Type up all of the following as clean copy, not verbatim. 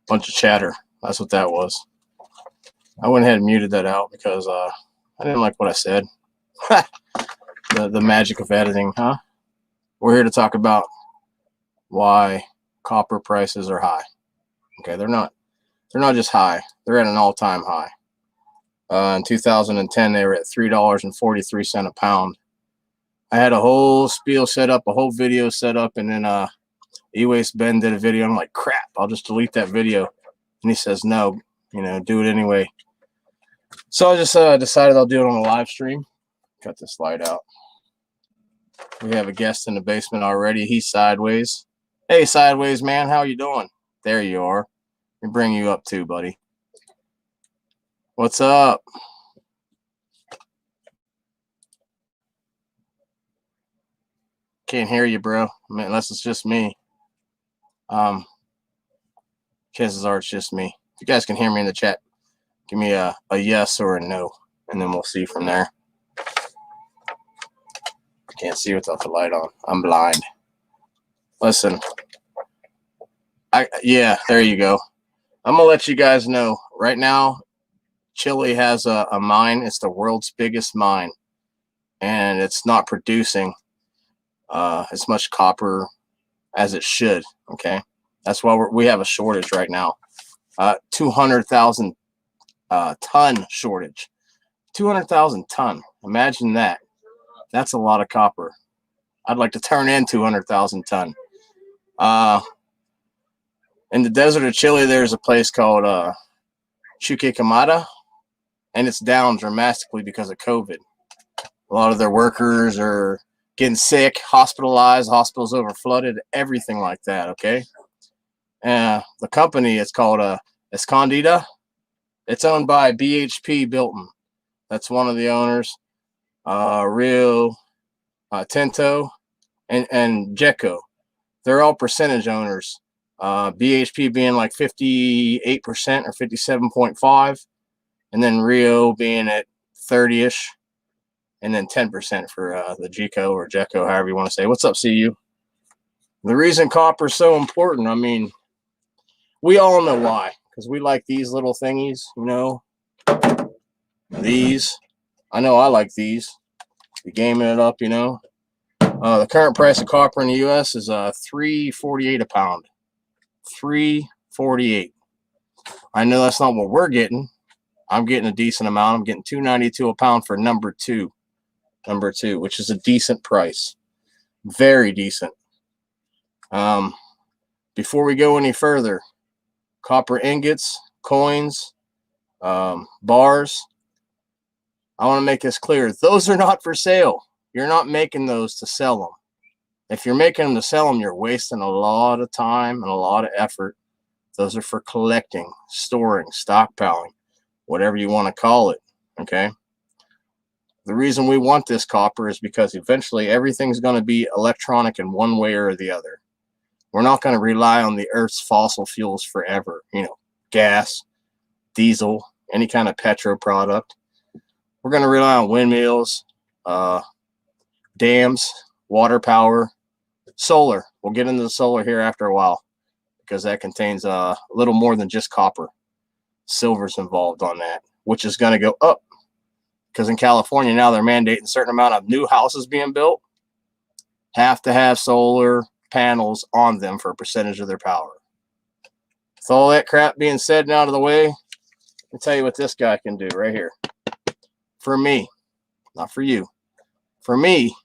Bunch of chatter. That's what that was. I went ahead and muted that out because I didn't like what I said. the magic of editing, huh? We're here to talk about why copper prices are high. Okay, they're not just high. They're at an all-time high. In 2010, they were at $3.43 a pound. I had a whole spiel set up, a whole video set up, and then E-Waste Ben did a video. I'm like, crap, I'll just delete that video. And he says, no, do it anyway. So I just decided I'll do it on a live stream. Cut this light out. We have a guest in the basement already. He's Sideways. Hey, Sideways, man, how you doing? There you are. Let me bring you up too, buddy. What's up? Can't hear you, bro. I mean, unless it's just me. Chances are it's just me. If you guys can hear me in the chat, give me a yes or a no, and then we'll see from there. Can't see without the light on. I'm blind. Listen. Yeah, there you go. I'm going to let you guys know. Right now, Chile has a mine. It's the world's biggest mine. And it's not producing as much copper as it should. Okay? That's why we have a shortage right now. 200,000 ton shortage. 200,000 ton. Imagine that. That's a lot of copper. I'd like to turn in 200,000 ton. In the desert of Chile, there's a place called Chuquicamata, and it's down dramatically because of COVID. A lot of their workers are getting sick, hospitalized, hospitals over flooded, everything like that, okay? The company is called Escondida. It's owned by BHP Bilton. That's one of the owners. Rio Tinto and Jeco. They're all percentage owners. BHP being like 58% or 57.5%, and then Rio being at 30-ish, and then 10% for the Jeco or Jeco, however you want to say. What's up, CU? The reason copper is so important, I mean, we all know why, because we like these little thingies, these. I know I like these. We're gaming it up, The current price of copper in the U.S. is $3.48 a pound. $3.48. I know that's not what we're getting. I'm getting a decent amount. I'm getting $2.92 a pound for number two, which is a decent price. Very decent. Before we go any further, copper ingots, coins, bars, I want to make this clear. Those are not for sale. You're not making those to sell them. If you're making them to sell them, you're wasting a lot of time and a lot of effort. Those are for collecting, storing, stockpiling, whatever you want to call it, okay? The reason we want this copper is because eventually everything's going to be electronic in one way or the other. We're not going to rely on the Earth's fossil fuels forever, gas, diesel, any kind of petro product. We're going to rely on windmills, dams, water power, solar. We'll get into the solar here after a while because that contains a little more than just copper. Silver's involved on that, which is going to go up because in California now they're mandating a certain amount of new houses being built have to have solar panels on them for a percentage of their power. With all that crap being said and out of the way, let me tell you what this guy can do right here. For me, not for you. For me,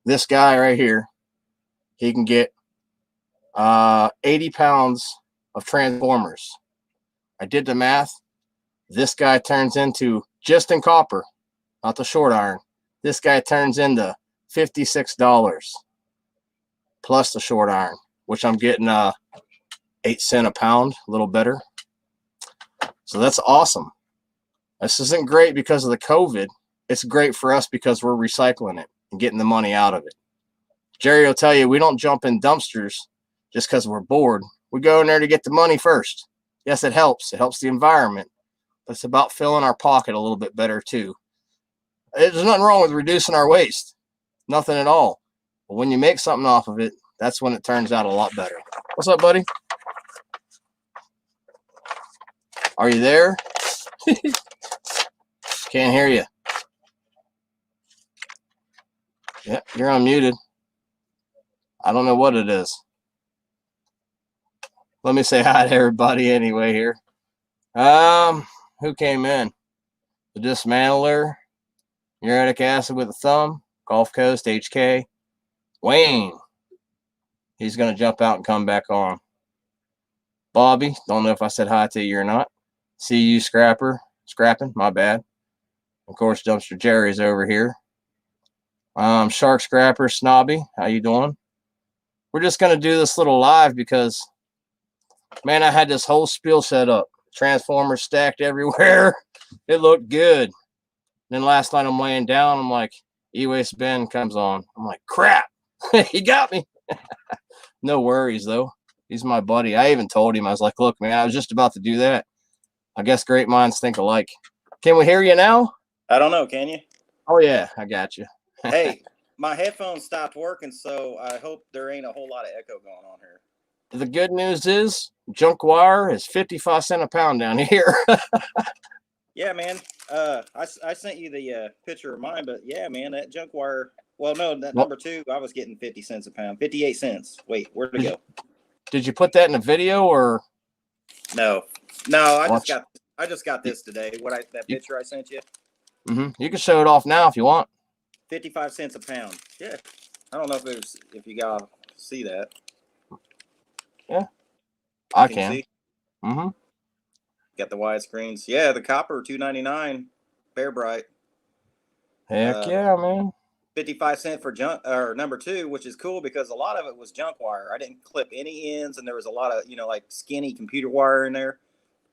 this guy right here, he can get 80 pounds of transformers. I did the math. This guy turns into, just in copper, not the short iron, this guy turns into $56 plus the short iron, which I'm getting 8 cents a pound, a little better. So that's awesome. This isn't great because of the COVID. It's great for us because we're recycling it and getting the money out of it. Jerry will tell you we don't jump in dumpsters just because we're bored. We go in there to get the money first. Yes, it helps. It helps the environment. But it's about filling our pocket a little bit better too. There's nothing wrong with reducing our waste. Nothing at all. But when you make something off of it, that's when it turns out a lot better. What's up, buddy? Are you there? Can't hear you. Yeah, you're unmuted. I don't know what it is. Let me say hi to everybody anyway here. Who came in? The Dismantler, Uric Acid with a Thumb, Gulf Coast, HK, Wayne. He's going to jump out and come back on. Bobby, don't know if I said hi to you or not. See you, Scrapping, my bad. Of course, Dumpster Jerry's over here. Shark Scrapper, Snobby, how you doing? We're just going to do this little live because, man, I had this whole spiel set up. Transformers stacked everywhere. It looked good. Then last night I'm laying down. I'm like, E-Waste Ben comes on. I'm like, crap. He got me. No worries, though. He's my buddy. I even told him, I was like, look, man, I was just about to do that. I guess great minds think alike. Can we hear you now? I don't know. Can you? Oh, yeah. I got you. Hey, my headphones stopped working, so I hope there ain't a whole lot of echo going on here. The good news is junk wire is 55 cents a pound down here. Yeah, man. I sent you the picture of mine, but yeah, man, that junk wire. Well, no, that number 2, I was getting 50 cents a pound, 58 cents. Wait, where'd it go? Did you put that in a video or? No, I just got this today. That picture I sent you. You can show it off now if you want. 55 cents a pound. Yeah, I don't know if you gotta see that. Yeah, I can. See? Got the widescreens. Yeah, the copper $2.99, Bear Bright. Heck yeah, man. 55 cents for junk or number 2, which is cool because a lot of it was junk wire. I didn't clip any ends, and there was a lot of like skinny computer wire in there.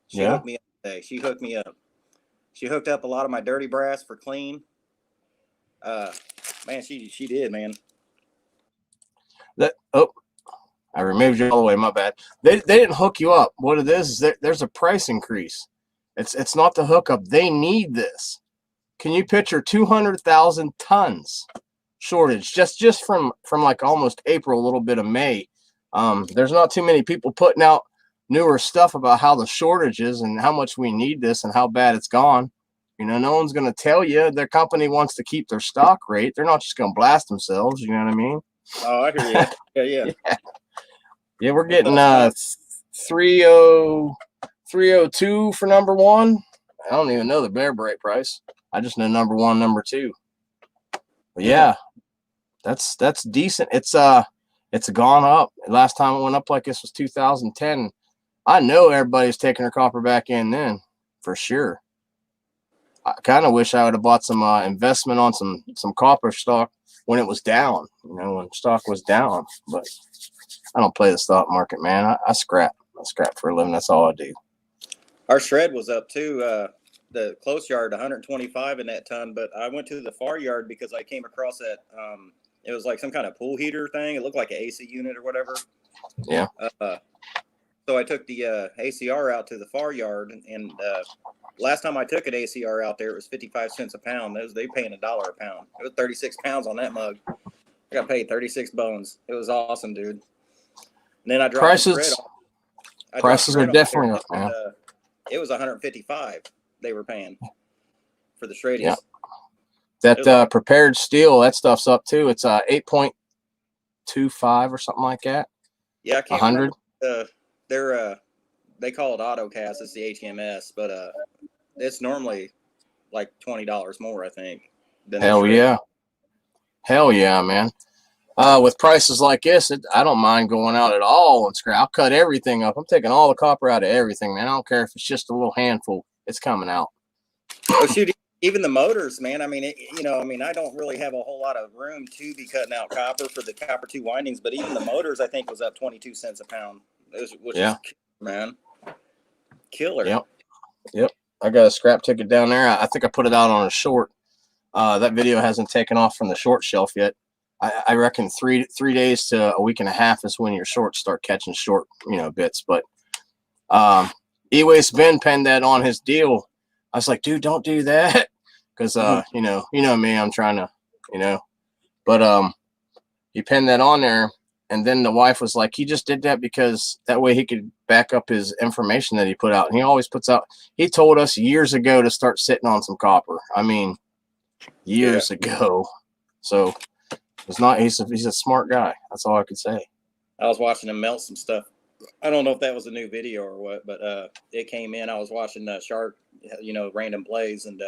She hooked me up today. She hooked me up. She hooked up a lot of my dirty brass for clean. Man, she did, man. I removed you all the way. My bad. They didn't hook you up. What it is there's a price increase. It's not the hookup. They need this. Can you picture 200,000 tons shortage just from like almost April, a little bit of May? There's not too many people putting out newer stuff about how the shortage is and how much we need this and how bad it's gone. No one's going to tell you. Their company wants to keep their stock rate. They're not just going to blast themselves. You know what I mean? Oh, I hear you. Yeah. Yeah, we're getting 302 for number 1. I don't even know the Bear Bright price. I just know number 1, number 2. But yeah, that's decent. It's gone up. Last time it went up like this was 2010. I know everybody's taking their copper back in then, for sure. I kind of wish I would have bought some investment on some copper stock when it was down, when stock was down. But I don't play the stock market, man. I scrap. I scrap for a living. That's all I do. Our shred was up too. The close yard 125 in that ton, but I went to the far yard because I came across that. It was like some kind of pool heater thing. It looked like an AC unit or whatever. Yeah. So I took the ACR out to the far yard, and last time I took an ACR out there, it was 55 cents a pound. They paying $1 a pound. It was 36 pounds on that mug. I got paid 36 bones. It was awesome, dude. And then I dropped prices are definitely up, man. It was 155 they were paying for the shreddies. Yeah. That prepared steel, that stuff's up too. It's 8.25 or something like that. Yeah, I can't 100. They call it AutoCast. It's the HMS, but it's normally like $20 more, I think. Hell yeah, man. With prices like this, I don't mind going out at all and scrap. I'll cut everything up. I'm taking all the copper out of everything, man. I don't care if it's just a little handful. It's coming out. Oh shoot! Even the motors, man. I mean, I don't really have a whole lot of room to be cutting out copper for the copper 2 windings, but even the motors, I think, was up 22 cents a pound. Which is, man, killer. Yep. I got a scrap ticket down there. I think I put it out on a short. That video hasn't taken off from the short shelf yet. I reckon 3 days to a week and a half is when your shorts start catching short, bits. But E-Waste Ben penned that on his deal. I was like, dude, don't do that, because you know me, I'm trying to, but he pinned that on there, and then the wife was like, he just did that because that way he could back up his information that he put out, and he always puts out. He told us years ago to start sitting on some copper. I mean, years ago. So it's not. He's a smart guy. That's all I could say. I was watching him melt some stuff. I don't know if that was a new video or what, but it came in. I was watching Shark, random plays, and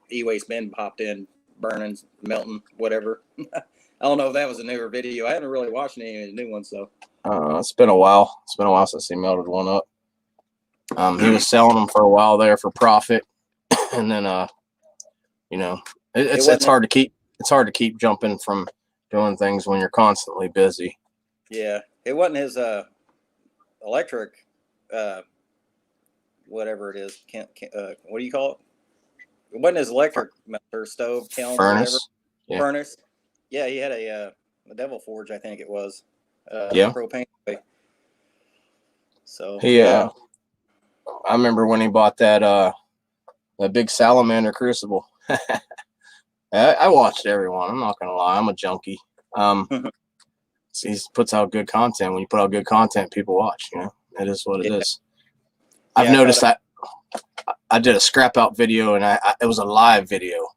E-Waste Ben popped in, burning, melting, whatever. I don't know if that was a newer video. I haven't really watched any of the new ones, so. It's been a while. It's been a while since he melted one up. He was selling them for a while there for profit, and then it's hard to keep. It's hard to keep jumping from doing things when you're constantly busy. Yeah, it wasn't his electric, whatever it is. What do you call it? It wasn't his electric melter, stove, kiln, furnace. Yeah. Furnace. Yeah, he had a Devil Forge, I think it was. Propane. So I remember when he bought that big salamander crucible. I watched everyone. I'm not gonna lie, I'm a junkie. He puts out good content. When you put out good content, people watch. It is what it is. I've noticed that. I did a scrap out video, and it was a live video,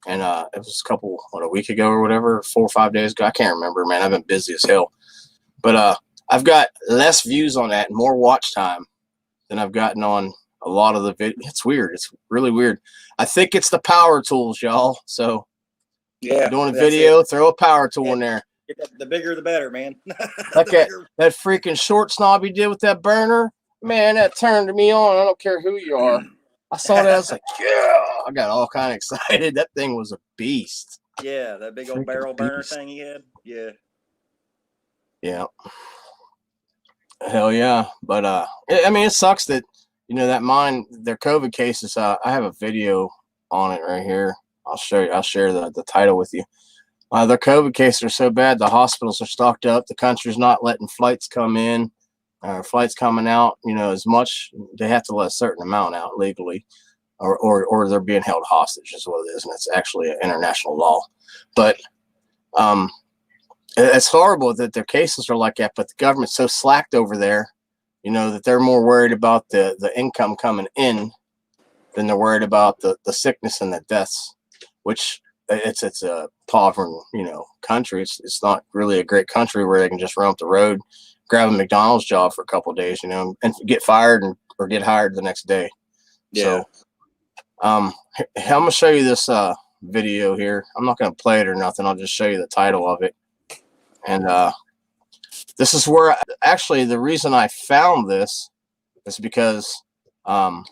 and it was a week ago or whatever, 4 or 5 days ago. I can't remember, man. I've been busy as hell, but I've got less views on that and more watch time than I've gotten on a lot of the video. It's weird. It's really weird. I think it's the power tools, y'all. So doing a video, throw a power tool in there. The bigger the better, man. Like that freaking short snob he did with that burner, man, that turned me on. I don't care who you are. I saw that, I was like, yeah. I got all kind of excited. That thing was a beast. Yeah, that big old barrel burner thing he had. Yeah. Yeah. Hell yeah. But I mean, it sucks that that mine, their COVID cases. I have a video on it right here. I'll show you. I'll share the title with you. Their COVID cases are so bad, the hospitals are stocked up. The country's not letting flights come in, flights coming out. As much. They have to let a certain amount out legally, or they're being held hostage, is what it is, and it's actually an international law. But it's horrible that their cases are like that. But the government's so slacked over there, that they're more worried about the income coming in than they're worried about the sickness and the deaths, which. It's a impoverished, country. It's not really a great country where they can just run up the road, grab a McDonald's job for a couple of days, and get fired or get hired the next day. Yeah. So, I'm gonna show you this video here. I'm not gonna play it or nothing. I'll just show you the title of it. And this is where actually the reason I found this is because I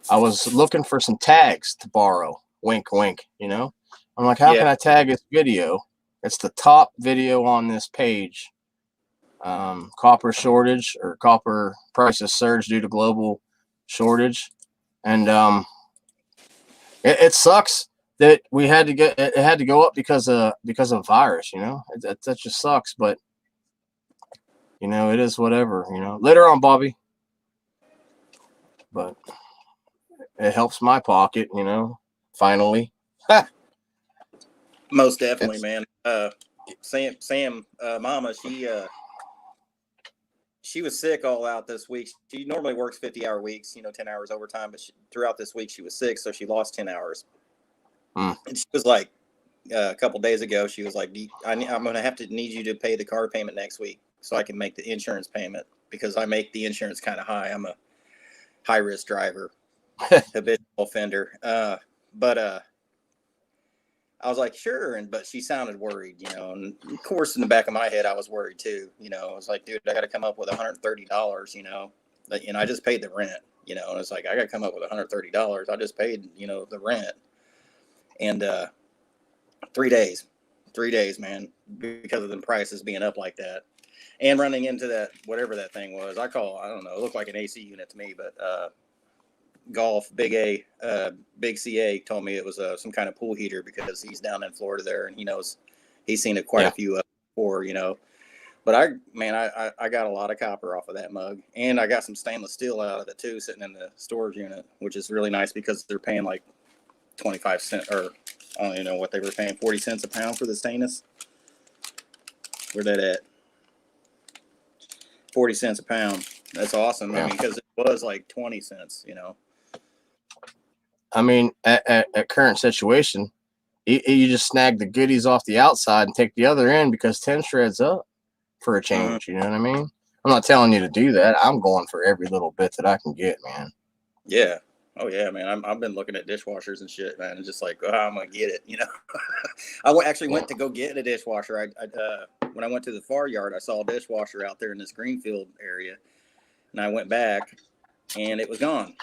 was looking for some tags to borrow. Wink, wink, I'm like, how can I tag this video? It's the top video on this page. Copper shortage, or copper prices surge due to global shortage. And it sucks that we had to get it had to go up because of virus, that just sucks, but it is whatever, later on, Bobby. But it helps my pocket, finally. Most definitely, man. Sam, mama, she was sick all out this week. She normally works 50-hour weeks, 10 hours overtime, but throughout this week she was sick, so she lost 10 hours. And she was like, a couple days ago, she was like, I'm going to need you to pay the car payment next week so I can make the insurance payment, because I make the insurance kind of high. I'm a high-risk driver, habitual offender. But I was like, sure. But she sounded worried, and of course in the back of my head, I was worried too. I was like, dude, I got to come up with $130, and I just paid the rent, and it's like, I got to come up with $130. I just paid, the rent. And 3 days, man, because of the prices being up like that, and running into that, whatever that thing was, I don't know, it looked like an AC unit to me, but Golf Big CA told me it was some kind of pool heater, because he's down in Florida there, and he's seen it quite a few before, But I got a lot of copper off of that mug, and I got some stainless steel out of it too, sitting in the storage unit, which is really nice because they're paying like 25 cents, or I don't even know what they were paying, 40 cents a pound for the stainless. Where that at? 40 cents a pound. That's awesome. Yeah. I mean, because it was like 20 cents, you know. I mean, at current situation, you just snag the goodies off the outside and take the other end because 10 shreds up for a change. You know what I mean? I'm not telling you to do that. I'm going for every little bit that I can get, man. Yeah. Oh yeah, man. I've been looking at dishwashers and shit, man. And just like, oh, I'm gonna get it, you know. I went to go get a dishwasher. When I went to the far yard, I saw a dishwasher out there in this greenfield area, and I went back, and it was gone.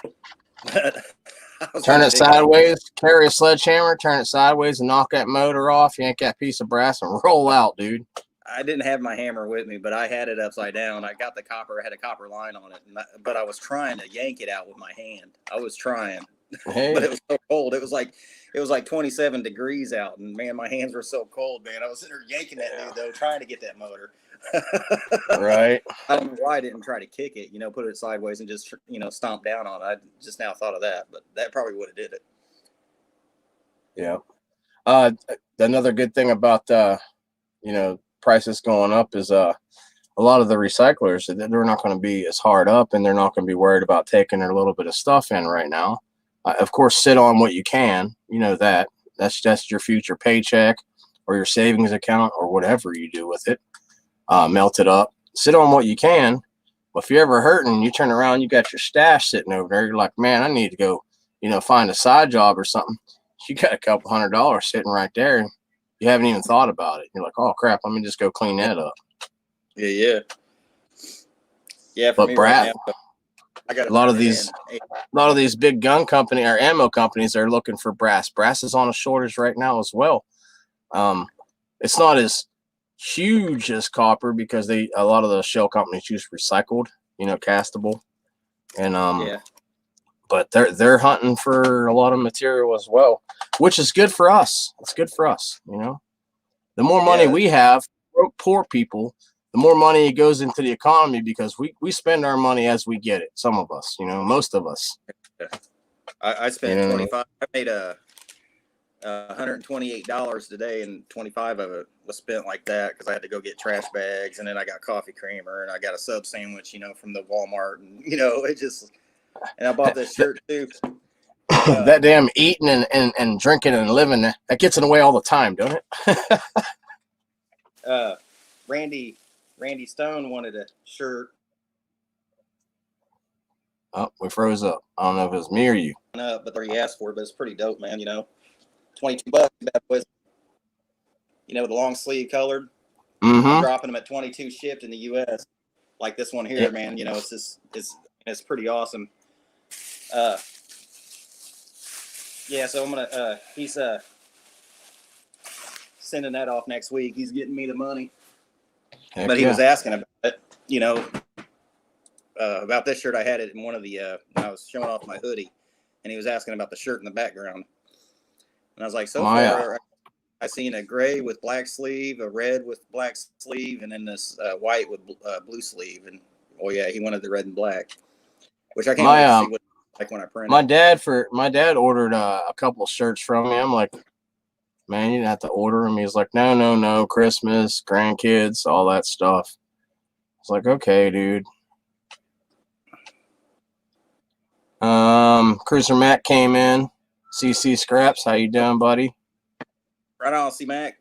Turn it sideways, carry a sledgehammer, turn it sideways, and knock that motor off. Yank that piece of brass and roll out, dude. I didn't have my hammer with me, but I had it upside down. I got the copper. I had a copper line on it, but I was trying to yank it out with my hand. I was trying, Hey. but it was so cold. It was like 27 degrees out, and man, my hands were so cold, man. I was sitting there yanking that dude though, trying to get that motor. Right. I don't know why I didn't try to kick it, put it sideways and just, stomp down on it. I just now thought of that, but that probably would have did it. Yeah. Another good thing about, prices going up is a lot of the recyclers, they're not going to be as hard up, and they're not going to be worried about taking a little bit of stuff in right now. Of course, sit on what you can. You know that's your future paycheck or your savings account or whatever you do with it. Melt it up. Sit on what you can. But if you're ever hurting, you turn around, you got your stash sitting over there. You're like, man, I need to go, find a side job or something. You got a couple $100 sitting right there. You haven't even thought about it. You're like, oh crap, let me just go clean that up. Yeah. But Brad, right now, I got a lot of these big gun company or ammo companies are looking for brass. Brass is on a shortage right now as well. It's not as huge as copper because a lot of the shell companies use recycled, castable, and but they're hunting for a lot of material as well, which is good for us. It's good for us, The more money we have, poor people, the more money goes into the economy because we spend our money as we get it. Some of us, most of us. I spent 25. I made $128 today, and 25 of it was spent like that because I had to go get trash bags, and then I got coffee creamer, and I got a sub sandwich, from the Walmart, and it just. And I bought this shirt too. That damn eating and drinking and living, that gets in the way all the time, don't it? Randy Stone wanted a shirt. Oh, we froze up. I don't know if it was me or you. But he asked for it, but it's pretty dope, man. $22, bad boys. The long sleeve colored. Mm-hmm. I'm dropping them at 22 shipped in the U.S. Like this one here, man. It's pretty awesome. So I'm gonna he's sending that off next week. He's getting me the money. But he was asking about it, about this shirt. I had it in one of the when I was showing off my hoodie, and he was asking about the shirt in the background. And I was like, far I seen a gray with black sleeve, a red with black sleeve, and then this white with blue sleeve. And he wanted the red and black, which I can't wait to see what like when I print it. My dad ordered a couple of shirts from me. I'm like, man, you didn't have to order them. He's like, no, Christmas, grandkids, all that stuff. It's like, okay, dude. Cruiser Mac came in. CC Scraps, how you doing, buddy? Right on, C Mac.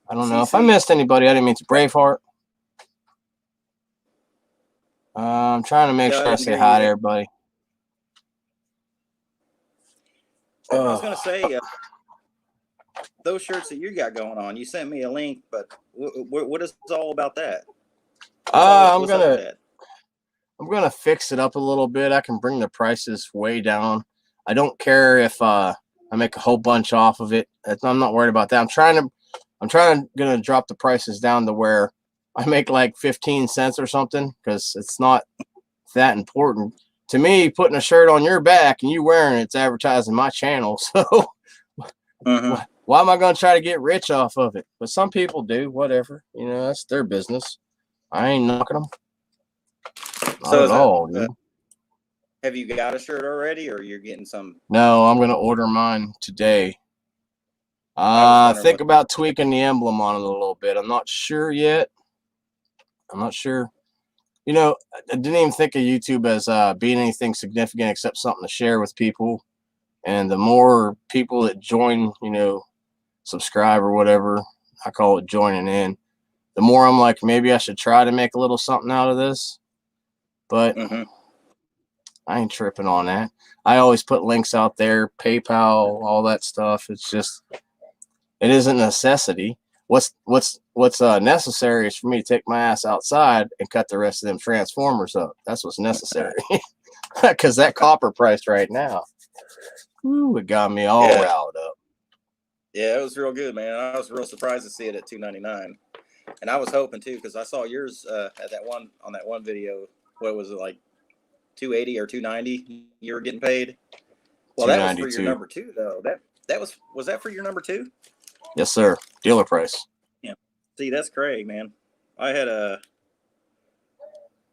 I don't know if I missed anybody. I didn't mean to. Braveheart. I'm trying to make sure I say hi to everybody. I was going to say, those shirts that you got going on, you sent me a link, but what is all about that? I'm gonna fix it up a little bit. I can bring the prices way down. I don't care if I make a whole bunch off of it. I'm not worried about that. I'm gonna drop the prices down to where I make like 15 cents or something because it's not that important. To me, putting a shirt on your back and you wearing it's advertising my channel. So why am I going to try to get rich off of it? But some people do, whatever. That's their business. I ain't knocking them. Not at all, dude. Have you got a shirt already, or you're getting some? No, I'm gonna order mine today. Think about tweaking the emblem on it a little bit. I'm not sure yet. I'm not sure. You know, I didn't even think of YouTube as being anything significant except something to share with people. And the more people that join, you know, subscribe or whatever, I call it joining in, the more I'm like, maybe I should try to make a little something out of this. But I ain't tripping on that. I always put links out there, PayPal, all that stuff. It's just, it isn't a necessity. What's necessary is for me to take my ass outside and cut the rest of them transformers up. That's what's necessary. Because that copper price right now, woo, it got me all riled up. Yeah, it was real good, man. I was real surprised to see it at $2.99, and I was hoping too, because I saw yours at that one video. What was it, like $280 or $290? You were getting paid. Well, that was for your number 2, though. That was that for your number 2? Yes, sir. Dealer price. Yeah. See, that's Craig, man. I had a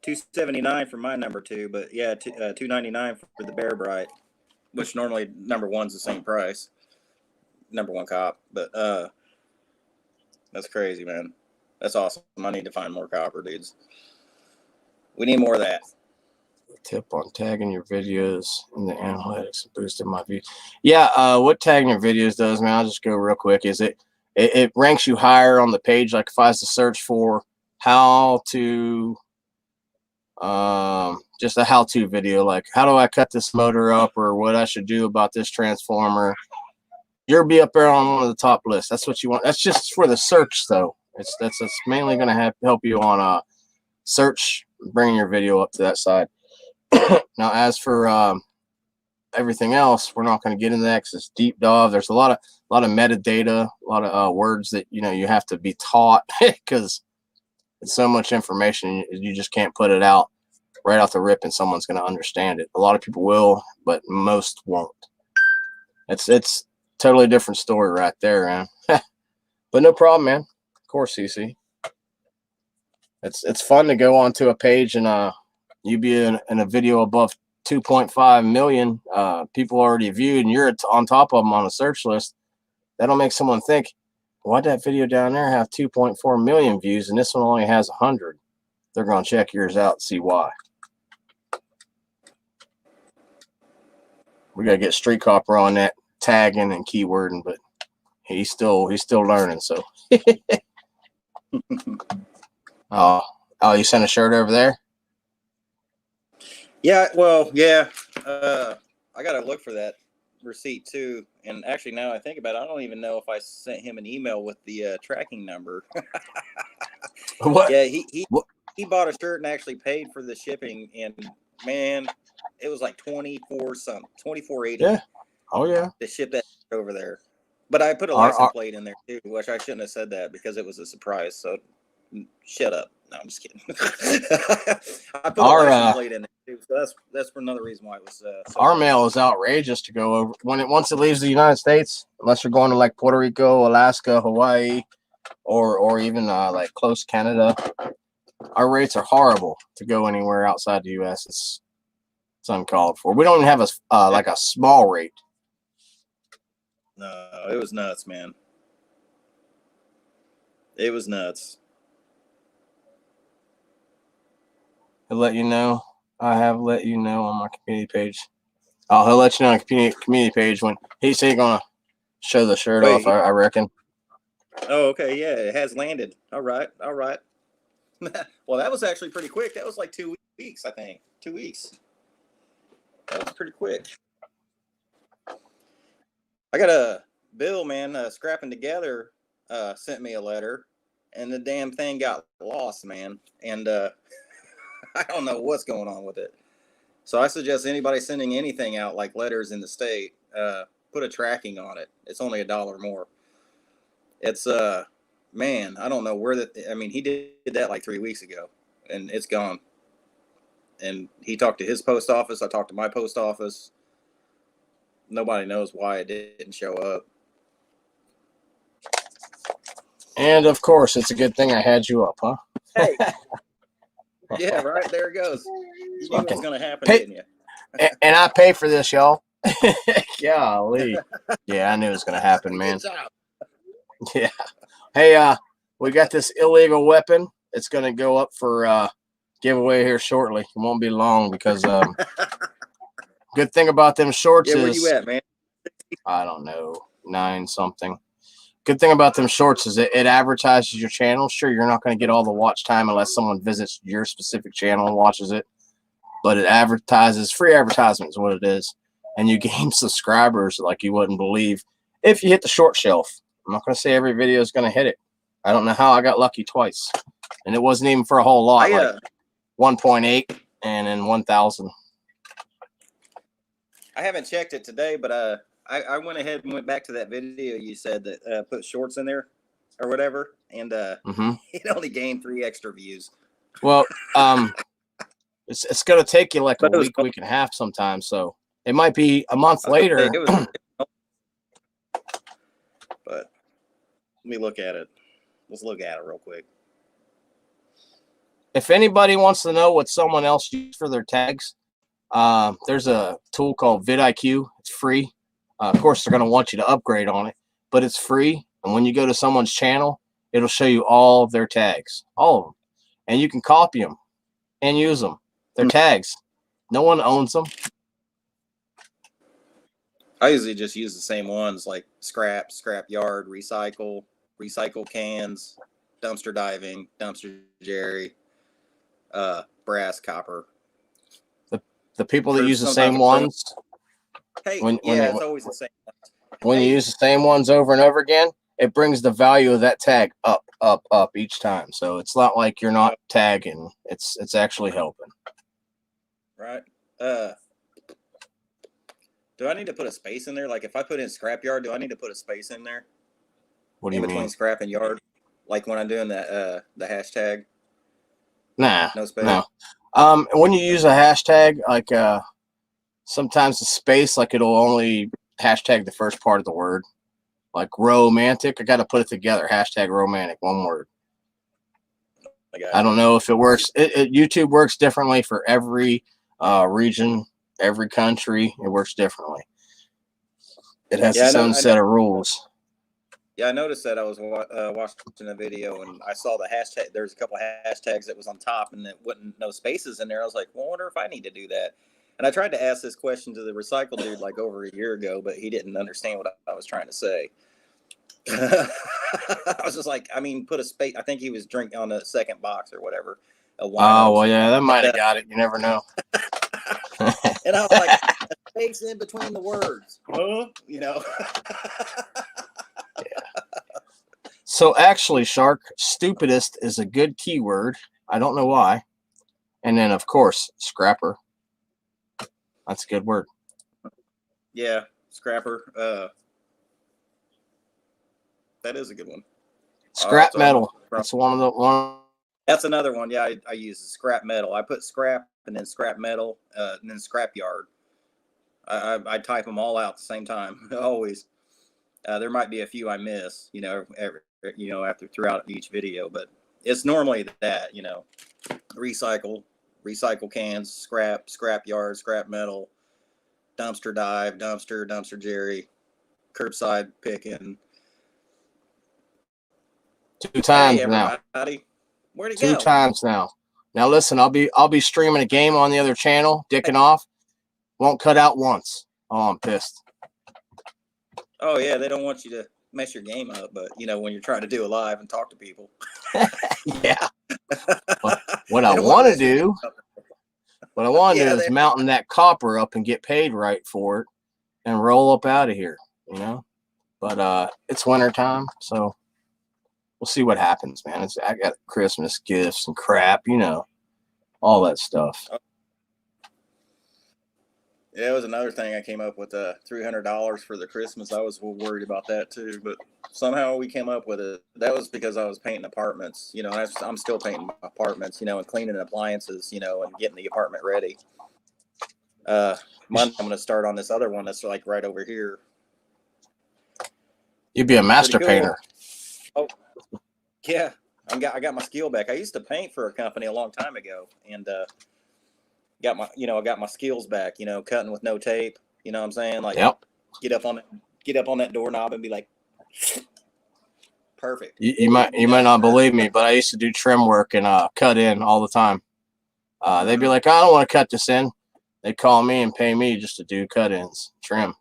$279 for my number 2, but yeah, $299 for the Bear Bright, which normally number 1's the same price. Number 1 cop, but that's crazy, man. That's awesome. I need to find more copper, dudes. We need more of that. Tip on tagging your videos in the analytics and boosting my views. Yeah, what tagging your videos does, man, I'll just go real quick, is it ranks you higher on the page. Like if I was to search for how to just a how-to video, like how do I cut this motor up or what I should do about this transformer, you'll be up there on one of the top lists. That's what you want. That's just for the search, though. That's mainly going to help you on search, bringing your video up to that side. Now, as for everything else, we're not going to get into that because it's deep dive. There's a lot of metadata, a lot of words that you have to be taught because it's so much information. You just can't put it out right off the rip and someone's going to understand it. A lot of people will, but most won't. It's totally different story right there, man. But no problem, man. Of course, CC. It's fun to go onto a page and you be in a video above 2.5 million people already viewed, and you're on top of them on a search list. That'll make someone think, why'd that video down there have 2.4 million views and this one only has 100? They're going to check yours out and see why. We got to get Street Copper on that tagging and keywording, but he's still learning. So, oh, you sent a shirt over there? Yeah, well, yeah. I got to look for that receipt too. And actually, now I think about it, I don't even know if I sent him an email with the tracking number. What? Yeah, he bought a shirt and actually paid for the shipping, and man, it was like $24.80. Yeah. Oh yeah. To ship that over there. But I put a license plate in there too, which I shouldn't have said that because it was a surprise. So shut up. No, I'm just kidding. I put a license plate in there too, so that's for another reason why it was. Our mail is outrageous to go over once it leaves the United States, unless you're going to like Puerto Rico, Alaska, Hawaii, or even like close Canada. Our rates are horrible to go anywhere outside the U.S. It's uncalled for. We don't even have like a small rate. No, it was nuts, man. It was nuts. He'll let you know. I have let you know on my community page. Oh, he'll let you know on the community page when he's gonna show the shirt off. I reckon. Oh, okay, yeah, it has landed. All right. Well, that was actually pretty quick. That was like 2 weeks, I think. 2 weeks. That was pretty quick. I got a Bill, man, Scrapping Together sent me a letter, and the damn thing got lost, man. And I don't know what's going on with it. So I suggest anybody sending anything out, like letters in the state, put a tracking on it. It's only $1 more. It's man, I don't know where that. I mean, he did that like 3 weeks ago, and it's gone. And he talked to his post office. I talked to my post office. Nobody knows why it didn't show up. And of course, it's a good thing I had you up, huh? Hey. Yeah, right. There it goes. You knew what was going to happen, didn't you? and I pay for this, y'all. Golly. Yeah, I knew it was gonna happen, man. Yeah. Hey, we got this illegal weapon. It's gonna go up for giveaway here shortly. It won't be long because good thing about them shorts Yeah, where is you at, man? I don't know, 9 something. Good thing about them shorts is it advertises your channel. Sure, you're not going to get all the watch time unless someone visits your specific channel and watches it, but it advertises, free advertisement is what it is, and you gain subscribers like you wouldn't believe if you hit the short shelf. I'm not going to say every video is going to hit it. I don't know how I got lucky twice, and it wasn't even for a whole lot, like 1.8 and then 1,000. I haven't checked it today, but I went ahead and went back to that video you said that put shorts in there or whatever, and it only gained 3 extra views. Well, it's going to take you like a week and a half sometimes, so it might be a month later. But let me look at it. Let's look at it real quick. If anybody wants to know what someone else used for their tags, there's a tool called vidIQ. It's free. Of course, they're going to want you to upgrade on it, but it's free. And when you go to someone's channel, it'll show you all of their tags, all of them. And you can copy them and use them. They're tags. No one owns them. I usually just use the same ones like scrap yard, recycle cans, dumpster diving, dumpster Jerry, brass, copper. The people that use the same ones. Hey, it's always the same ones. When you use the same ones over and over again, it brings the value of that tag up each time. So it's not like you're not tagging. It's actually helping. Right. Do I need to put a space in there? Like if I put in scrapyard, do I need to put a space in there? What do you mean? Between scrap and yard? Like when I'm doing the hashtag? Nah. No space. No. When you use a hashtag, like sometimes the space, like it'll only hashtag the first part of the word. Like romantic, I got to put it together. Hashtag romantic, one word. I don't know if it works. YouTube works differently for every region, every country. It works differently. It has its own set of rules. Yeah, I noticed that. I was watching a video and I saw the hashtag. There's a couple of hashtags that was on top and it wasn't no spaces in there. I was like, well, I wonder if I need to do that. And I tried to ask this question to the recycle dude like over a year ago, but he didn't understand what I was trying to say. I was just like, I mean, put a space. I think he was drinking on the second box or whatever. Oh, well, yeah, that might have got it. You never know. And I was like, a space in between the words. Huh? You know? So actually, Shark, stupidest is a good keyword. I don't know why. And then, of course, scrapper. That's a good word. Yeah, scrapper. That is a good one. Scrap metal. That's one of the one. That's another one. Yeah, I use scrap metal. I put scrap and then scrap metal and then scrap yard. I type them all out at the same time always. There might be a few I miss, after throughout each video, but it's normally that, recycle cans, scrap yard, scrap metal, dumpster dive, dumpster Jerry, curbside picking. 2 times now. Where'd it go? 2 times now. Now listen, I'll be streaming a game on the other channel, dicking off. Won't cut out once. Oh, I'm pissed. Oh yeah, they don't want you to mess your game up, but when you're trying to do a live and talk to people. Yeah. What I want to do is mountain that copper up and get paid right for it and roll up out of here, But it's winter time, so we'll see what happens, man. I got Christmas gifts and crap, all that stuff. Yeah, it was another thing I came up with $300 for the Christmas. I was worried about that too, but somehow we came up with it. That was because I was painting apartments, and I'm still painting apartments, and cleaning appliances, and getting the apartment ready. Monday I'm going to start on this other one that's like right over here. You'd be a master painter. Oh, yeah. I got my skill back. I used to paint for a company a long time ago, and got my, I got my skills back, cutting with no tape. You know what I'm saying? Like, Yep. get up on that doorknob and be like, perfect. You might not believe me, but I used to do trim work and cut in all the time. They'd be like, I don't want to cut this in. They'd call me and pay me just to do cut-ins, trim,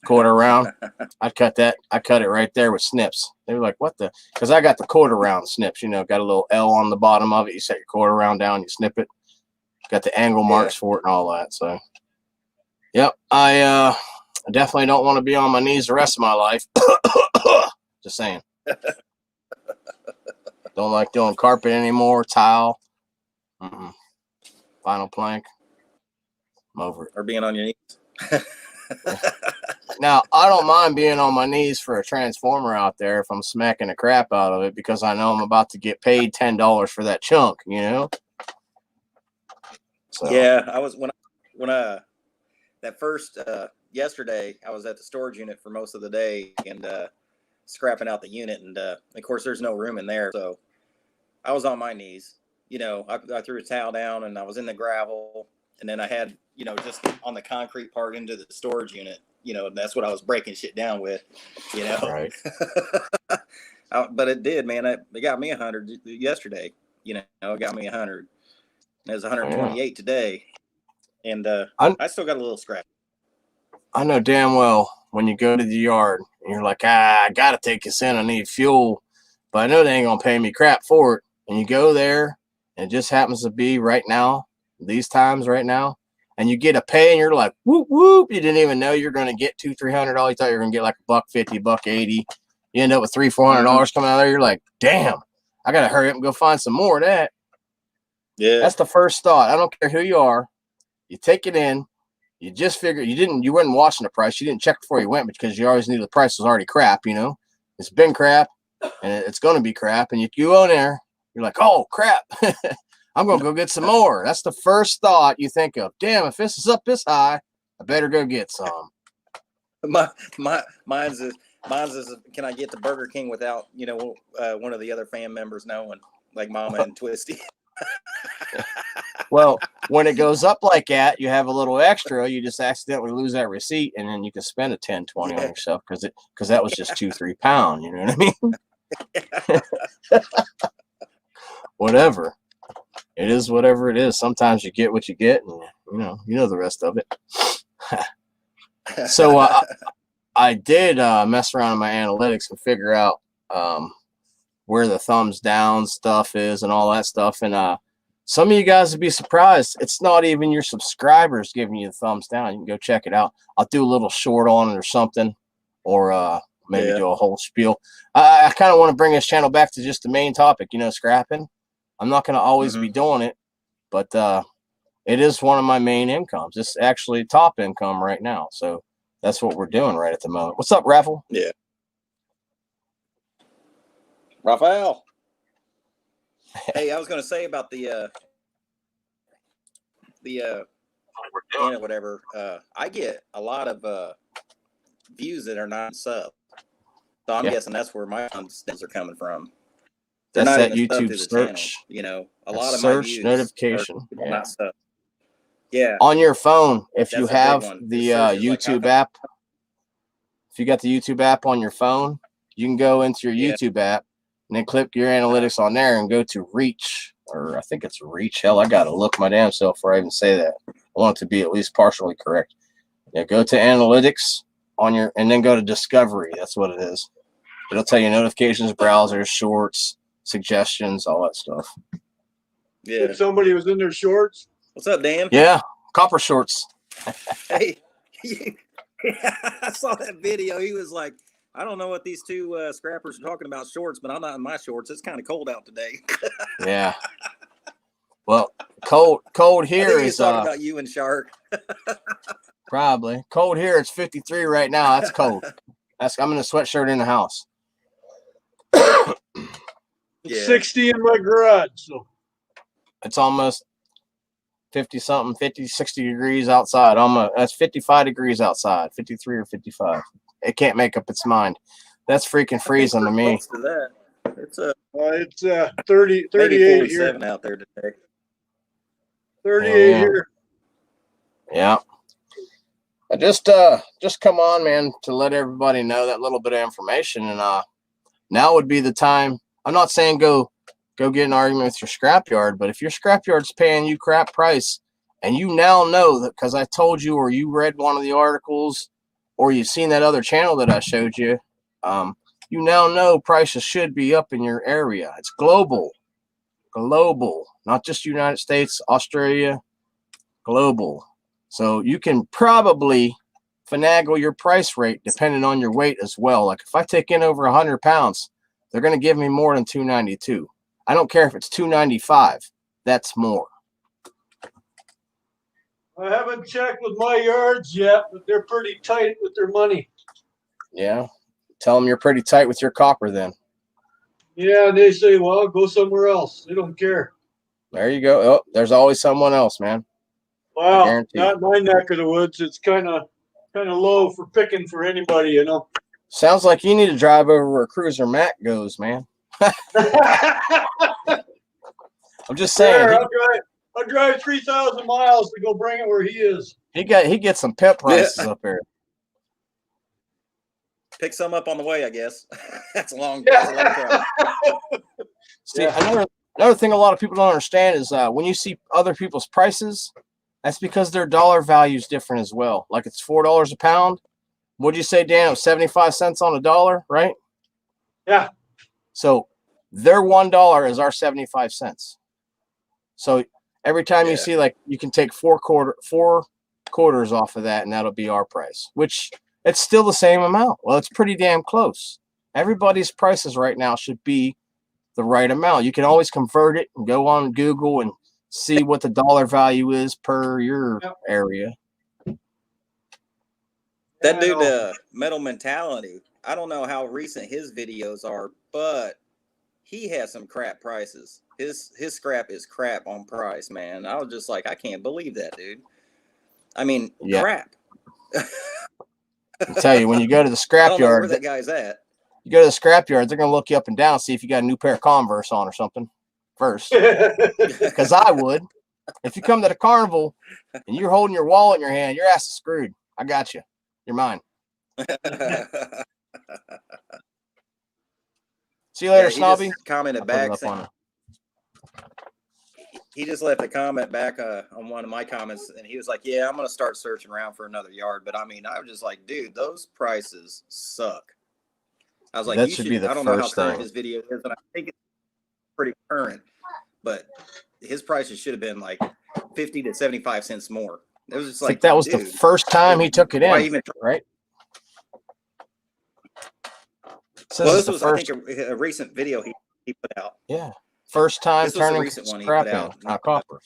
quarter round. I'd cut that. I cut it right there with snips. They were like, what the? Because I got the quarter round snips, got a little L on the bottom of it. You set your quarter round down, you snip it. Got the angle marks for it and all that. So, yep, I definitely don't want to be on my knees the rest of my life. Just saying. Don't like doing carpet anymore, tile. Vinyl plank. I'm over it. Or being on your knees. Now, I don't mind being on my knees for a transformer out there if I'm smacking the crap out of it because I know I'm about to get paid $10 for that chunk, So. Yeah, I was when that first yesterday I was at the storage unit for most of the day and scrapping out the unit, and of course there's no room in there, so I was on my knees. I threw a towel down and I was in the gravel, and then I had just on the concrete part into the storage unit. That's what I was breaking shit down with. Right. But it did, man. It got me 100 yesterday. It got me 100. It was 128 today, and I still got a little scratch. I know damn well when you go to the yard and you're like, I gotta take this in. I need fuel, but I know they ain't gonna pay me crap for it. And you go there, and it just happens to be right now, these times right now, and you get a pay, and you're like, whoop whoop. You didn't even know you're gonna get $200-$300. You thought you were gonna get like $150, $180. You end up with $300-$400 coming out of there. You're like, damn, I gotta hurry up and go find some more of that. Yeah, that's the first thought. I don't care who you are. You take it in. You just figure you weren't watching the price. You didn't check before you went because you always knew the price was already crap. It's been crap, and it's going to be crap. And you go in there, you're like, oh crap, I'm going to go get some more. That's the first thought you think of. Damn, if this is up this high, I better go get some. Mine's is can I get to Burger King without one of the other fan members knowing, like Mama and Twisty. Well, when it goes up like that, you have a little extra. You just accidentally lose that receipt, and then you can spend a 10, 20 on yourself because that was just 2-3 pounds. You know what I mean? Whatever. It is whatever it is. Sometimes you get what you get, and you know the rest of it. So I did mess around in my analytics and figure out where the thumbs down stuff is and all that stuff, and some of you guys would be surprised. It's not even your subscribers giving you the thumbs down. You can go check it out. I'll do a little short on it or something, or maybe do a whole spiel. I kind of want to bring this channel back to just the main topic, scrapping. I'm not going to always be doing it, but it is one of my main incomes. It's actually top income right now. So that's what we're doing right at the moment. What's up, Raffle? Yeah. Raphael. Hey, I was going to say about the whatever. I get a lot of views that are not sub, so I'm guessing that's where my thumbs are coming from. They're that's not that even YouTube search. Channel, a lot of search my views notification. Are not sub. Yeah. On your phone, if you have the like, YouTube app, if you got the YouTube app on your phone, you can go into your YouTube app and then click your analytics on there and go to reach, or I think it's reach. Hell, I got to look my damn self before I even say that. I want it to be at least partially correct. Yeah, go to analytics on your, and then go to discovery. That's what it is. It'll tell you notifications, browsers, shorts, suggestions, all that stuff. Yeah. If somebody was in their shorts. What's up, Dan? Yeah, copper shorts. Hey, I saw that video. He was like, I don't know what these two scrappers are talking about shorts, but I'm not in my shorts. It's kind of cold out today. Yeah. Well, cold here I think is talking about you and Shark. Probably cold here. It's 53 right now. That's cold. I'm in a sweatshirt in the house. It's 60 in my garage. So it's almost 50 something, 50, 60 degrees outside. That's 55 degrees outside, 53 or 55. It can't make up its mind. That's freaking freezing to me. To that. It's 30, 38 here. Out there today. 38 here. Yeah. Just come on, man, to let everybody know that little bit of information. And now would be the time. I'm not saying go get an argument with your scrapyard, but if your scrapyard's paying you crap price, and you now know that because I told you, or you read one of the articles, or you've seen that other channel that I showed you, you now know prices should be up in your area. It's global, not just United States, Australia, global. So you can probably finagle your price rate depending on your weight as well. Like if I take in over 100 pounds, they're going to give me more than 292. I don't care if it's 295. That's more. I haven't checked with my yards yet, but they're pretty tight with their money. Yeah. Tell them you're pretty tight with your copper then. Yeah, they say, well, go somewhere else. They don't care. There you go. Oh, there's always someone else, man. Well, not in my neck of the woods. It's kind of low for picking for anybody, you know. Sounds like you need to drive over where Cruiser Mac goes, man. I'm just saying. Sure, I'll drive 3,000 miles to go bring it where he is. He gets some pet prices up there. Pick some up on the way, I guess. That's a long drive. See, another thing a lot of people don't understand is when you see other people's prices, that's because their dollar value is different as well. Like it's $4 a pound. What'd you say, Dan? It was 75 cents on a dollar, right? Yeah. So their $1 is our 75 cents. So every time you see, like, you can take four quarters off of that, and that'll be our price, which it's still the same amount. Well, it's pretty damn close. Everybody's prices right now should be the right amount. You can always convert it and go on Google and see what the dollar value is per your area. That dude, Metal Mentality, I don't know how recent his videos are, but he has some crap prices. His scrap is crap on price, man. I was just like, I can't believe that, dude. I mean, crap. I tell you, when you go to the scrapyard, I don't know where that guy's at. You go to the scrapyard, they're going to look you up and down, see if you got a new pair of Converse on or something first. Because I would. If you come to the carnival and you're holding your wallet in your hand, your ass is screwed. I got you. You're mine. See you later, Snobby. Commented back saying, he just left a comment back on one of my comments, and he was like, yeah, I'm going to start searching around for another yard. But I mean, I was just like, dude, those prices suck. I was like, that should be the I don't know how current his video is, and I think it's pretty current, but his prices should have been like 50 to 75 cents more. It was just like that was the first time he took it in, right? Well, this was, I think, a recent video he put out. Yeah. First time this was turning the recent one he put out. Not copper.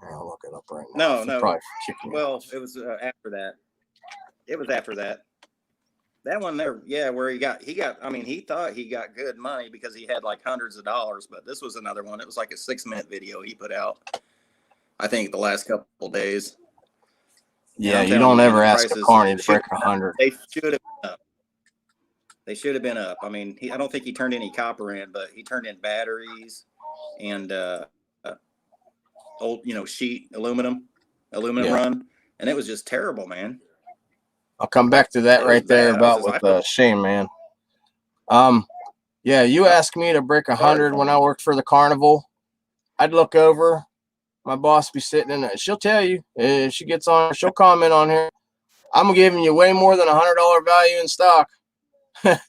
I'll look it up right now. No. Well, it was after that. It was after that. That one there, where he got. I mean, he thought he got good money because he had like hundreds of dollars. But this was another one. It was like a 6-minute video he put out. I think the last couple days. Yeah, you don't ever ask a carny to break 100. They should have been up. They should have been up. I mean, I don't think he turned any copper in, but he turned in batteries and old, sheet aluminum run, and it was just terrible, man. I'll come back to that right there about with Shane, man. Yeah, you asked me to break 100 when I worked for the carnival. I'd look over. My boss be sitting in there. She'll tell you if she gets on. She'll comment on here. I'm giving you way more than $100 value in stock. I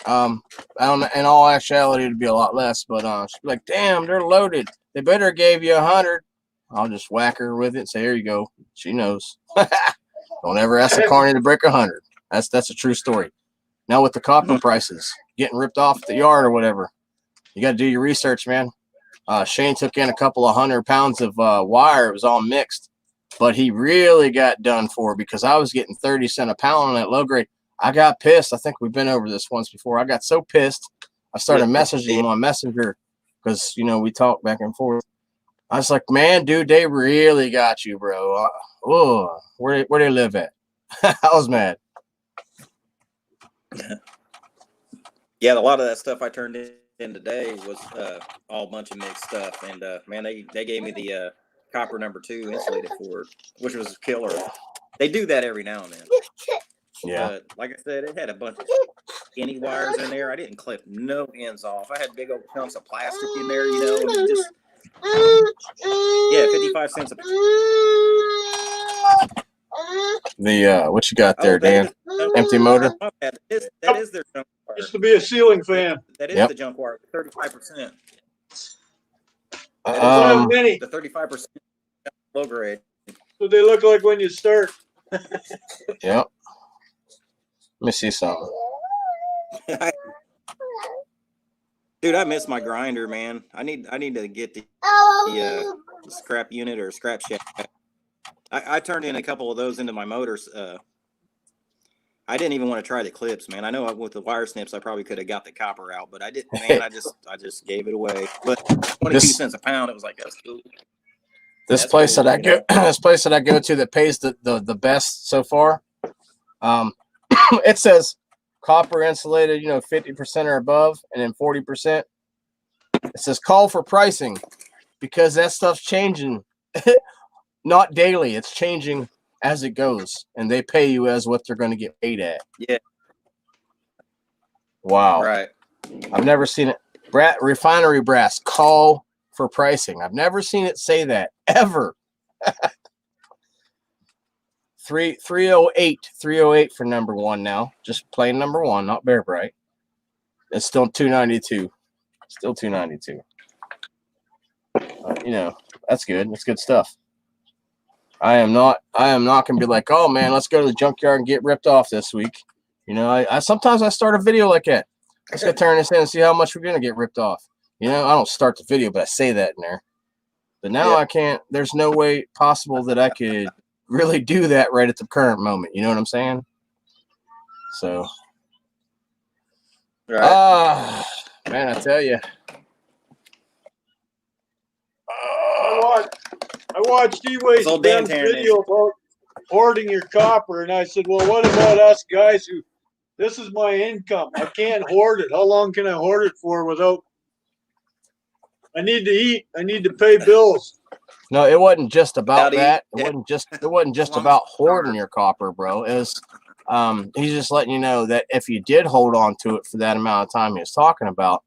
don't know. In all actuality, it'd be a lot less. But she'd be like, "Damn, they're loaded. They better gave you 100." I'll just whack her with it and say, "Here you go." She knows. Don't ever ask a carny to break 100. That's a true story. Now with the copper prices getting ripped off the yard or whatever, you got to do your research, man. Shane took in a couple of 100 pounds of wire. It was all mixed, but he really got done for because I was getting 30 cents a pound on that low grade. I got pissed. I think we've been over this once before. I got so pissed. I started messaging him on Messenger because, we talk back and forth. I was like, man, dude, they really got you, bro. Where they live at? I was mad. Yeah, a lot of that stuff I turned in today was all a bunch of mixed stuff. And, man, they gave me the copper #2 insulated for it, which was killer. They do that every now and then. Yeah. But like I said, it had a bunch of skinny wires in there. I didn't clip no ends off. I had big old chunks of plastic in there, you know, and just 55 cents a pound. The what you got there, Dan? Empty motor. That is their junk wire. Used to be a ceiling fan. That is the junk wire, 35%. The 35% low grade. What they look like when you start. Yep. Let me see something. Dude, I miss my grinder, man. I need to get the scrap unit or scrap shaft. I turned in a couple of those into my motors. I didn't even want to try the clips, man. I know with the wire snips, I probably could have got the copper out, but I didn't. Man, I just gave it away. But 22 cents a pound, it was like that's cool. This place that I go, this place that I go to that pays the best so far. It says copper insulated, 50% or above, and then 40%. It says call for pricing because that stuff's changing, not daily. It's changing as it goes, and they pay you as what they're going to get paid at. Yeah. Wow. Right. I've never seen it. Refinery brass call for pricing. I've never seen it say that ever. 308 for #1 now. Just plain #1, not Bear Bright. It's still 292. Still 292. That's good. That's good stuff. I am not gonna be like, oh man, let's go to the junkyard and get ripped off this week. I sometimes I start a video like that. Let's go turn this in and see how much we're gonna get ripped off. I don't start the video, but I say that in there. But now I can't. There's no way possible that I could really do that right at the current moment. You know what I'm saying? So, right. Man, I tell you. I watched E-Way's video about hoarding your copper, and I said, well, what about us guys who, this is my income. I can't hoard it. How long can I hoard it for without, I need to eat. I need to pay bills. No, it wasn't just about that. It wasn't just about hoarding your copper, bro. It was, he's just letting you know that if you did hold on to it for that amount of time he was talking about,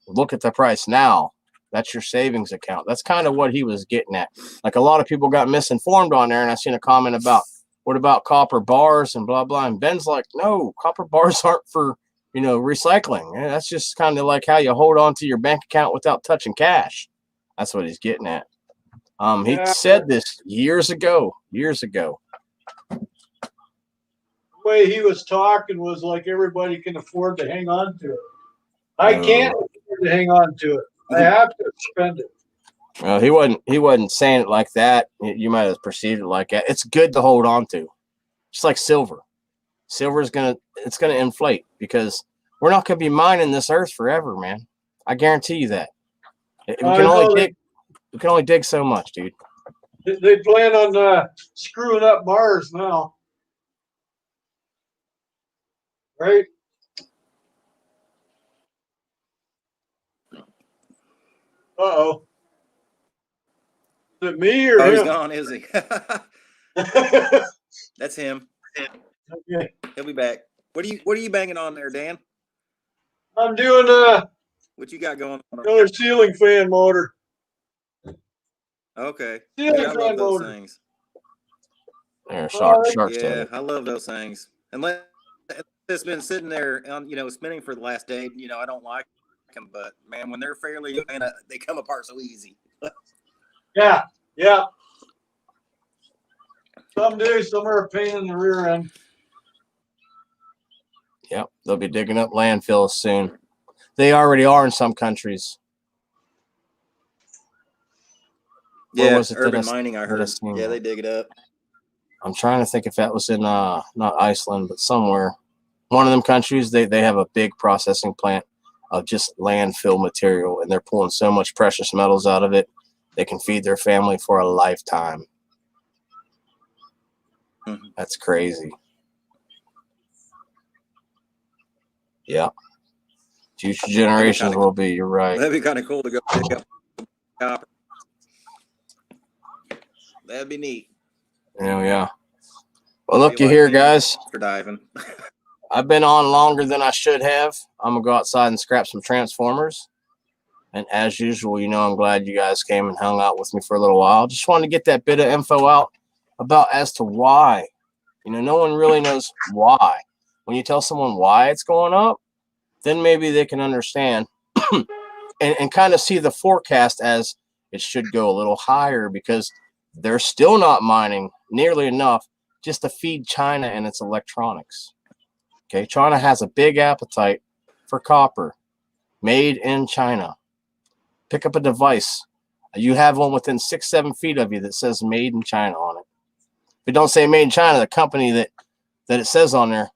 look at the price now. That's your savings account. That's kind of what he was getting at. Like a lot of people got misinformed on there, and I seen a comment about, what about copper bars and blah, blah. And Ben's like, no, copper bars aren't for, recycling. That's just kind of like how you hold on to your bank account without touching cash. That's what he's getting at. He said this years ago. The way he was talking was like everybody can afford to hang on to it. I can't afford to hang on to it. I have to spend it. Well, he wasn't saying it like that. You might have perceived it like that. It's good to hold on to. Just like silver. Silver is gonna inflate because we're not gonna be mining this earth forever, man. I guarantee you that. We can only dig so much, dude. They plan on screwing up Mars now. Right? Uh-oh. Is it me or him? He's gone, is he? That's him. Okay. He'll be back. What are you banging on there, Dan? I'm doing what you got going on? Another ceiling fan motor. Okay. Ceiling I love those things. Yeah, sharks. Yeah, I love those things. Unless it's been sitting there on, spinning for the last day, I don't like them, but man, when they're fairly, they come apart so easy. Yeah. Some do, some are a pain in the rear end. Yep, they'll be digging up landfills soon. They already are in some countries. Yeah, urban mining, I heard. Yeah, they dig it up. I'm trying to think if that was in not Iceland, but somewhere. One of them countries, they have a big processing plant of just landfill material, and they're pulling so much precious metals out of it, they can feed their family for a lifetime. Mm-hmm. That's crazy. Yeah. Future generations will be. You're right. That'd be kind of cool to go pick up copper. That'd be neat. Yeah. Well, looky here, guys. For diving. I've been on longer than I should have. I'm going to go outside and scrap some transformers. And as usual, I'm glad you guys came and hung out with me for a little while. Just wanted to get that bit of info out about as to why. No one really knows why. When you tell someone why it's going up, then maybe they can understand and kind of see the forecast as it should go a little higher because they're still not mining nearly enough just to feed China and its electronics. Okay, China has a big appetite for copper made in China. Pick up a device. You have one within 6-7 feet of you that says made in China on it. If it don't say made in China, the company that it says on there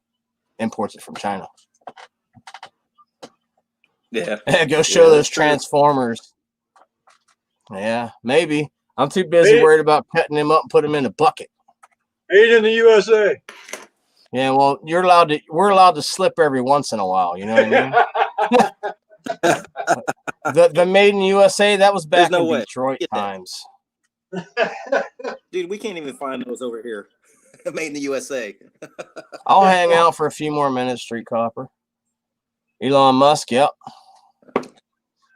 imports it from China. Yeah. Go show those transformers. Yeah, maybe. I'm too busy worried about cutting them up and put them in a bucket. Made in the USA. Yeah, well, we're allowed to slip every once in a while. You know what I mean? the made in USA, that was back in Detroit times. Dude, we can't even find those over here. Made in the USA. I'll hang out for a few more minutes, Street Copper. Elon Musk, yep.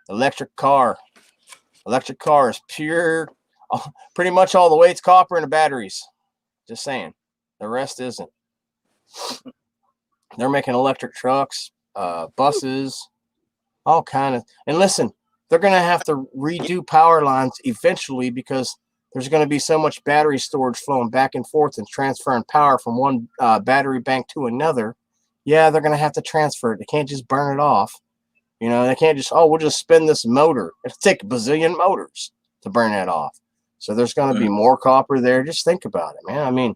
Electric car. Electric car is pure. Pretty much all the weight's copper in the batteries. Just saying. The rest isn't. They're making electric trucks, buses, all kind of. And listen, they're going to have to redo power lines eventually because there's going to be so much battery storage flowing back and forth and transferring power from one battery bank to another. Yeah, they're going to have to transfer it. They can't just burn it off. They can't just, we'll just spin this motor. It'll take a bazillion motors to burn that off. So there's going to be more copper there. Just think about it, man. I mean,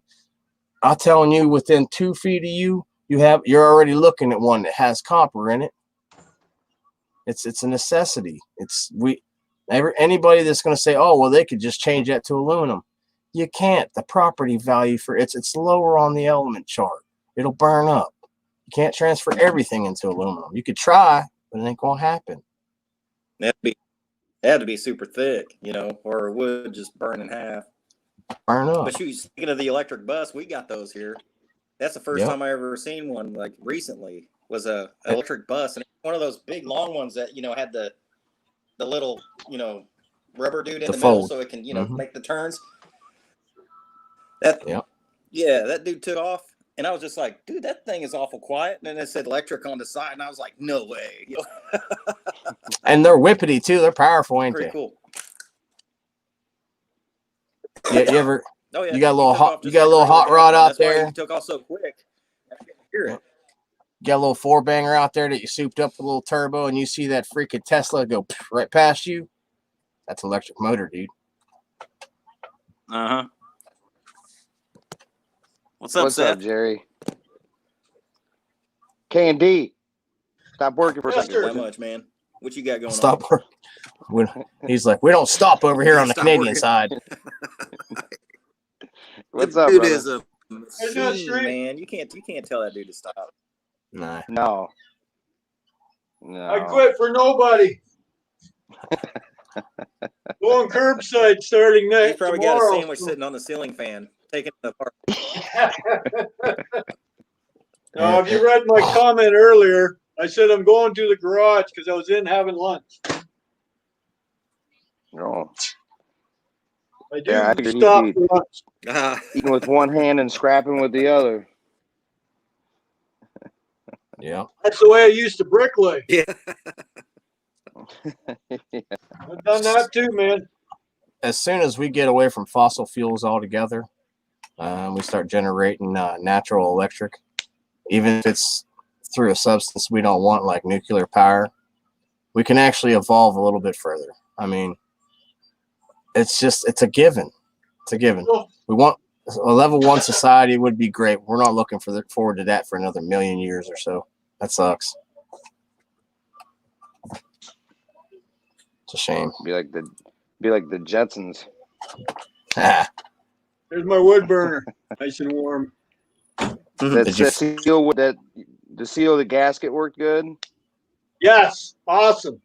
I'm telling you, within 2 feet of you're already looking at one that has copper in it. It's a necessity. Anybody that's going to say, oh, well, they could just change that to aluminum. You can't. The property value for it's lower on the element chart. It'll burn up. You can't transfer everything into aluminum. You could try, but it ain't going to happen. It had to be super thick, or it would just burn in half. Burn up. But speaking of the electric bus, we got those here. That's the first time I ever seen one, like recently, was a electric bus. And one of those big long ones that, had the little, rubber dude in the middle so it can, make the turns. That dude took off. And I was just like, dude, that thing is awful quiet. And then it said electric on the side. And I was like, no way. And they're whippity, too. They're powerful, ain't they? Pretty cool. You ever... Oh, yeah. You got a little hot rod out there. He took off so quick. I can't hear it. You got a little 4-banger out there that you souped up with a little turbo, and you see that freaking Tesla go right past you. That's electric motor, dude. Uh-huh. What's up, Jerry? K&D. Stop working for a second. That much, man. What you got going on? Stop working. He's like, we don't stop over here on the Canadian side. What's up, dude? Brother? Is a machine, man. You can't tell that dude to stop. Nah. No. I quit for nobody. Going curbside starting next. He's probably got a sandwich sitting on the ceiling fan, taking it apart. Now, if you read my comment earlier, I said I'm going to the garage because I was in having lunch. No. I do stop for lunch. Eating with one hand and scrapping with the other. Yeah. That's the way I used to bricklay. Yeah. I've done that too, man. As soon as we get away from fossil fuels altogether, we start generating natural electric, even if it's through a substance we don't want, like nuclear power, we can actually evolve a little bit further. I mean, it's a given. It's a given. We want a level 1 society would be great. We're not looking forward to that for another million years or so. That sucks. It's a shame. Be like the Jetsons. There's my wood burner, nice and warm. The seal of the gasket worked good. Yes, awesome.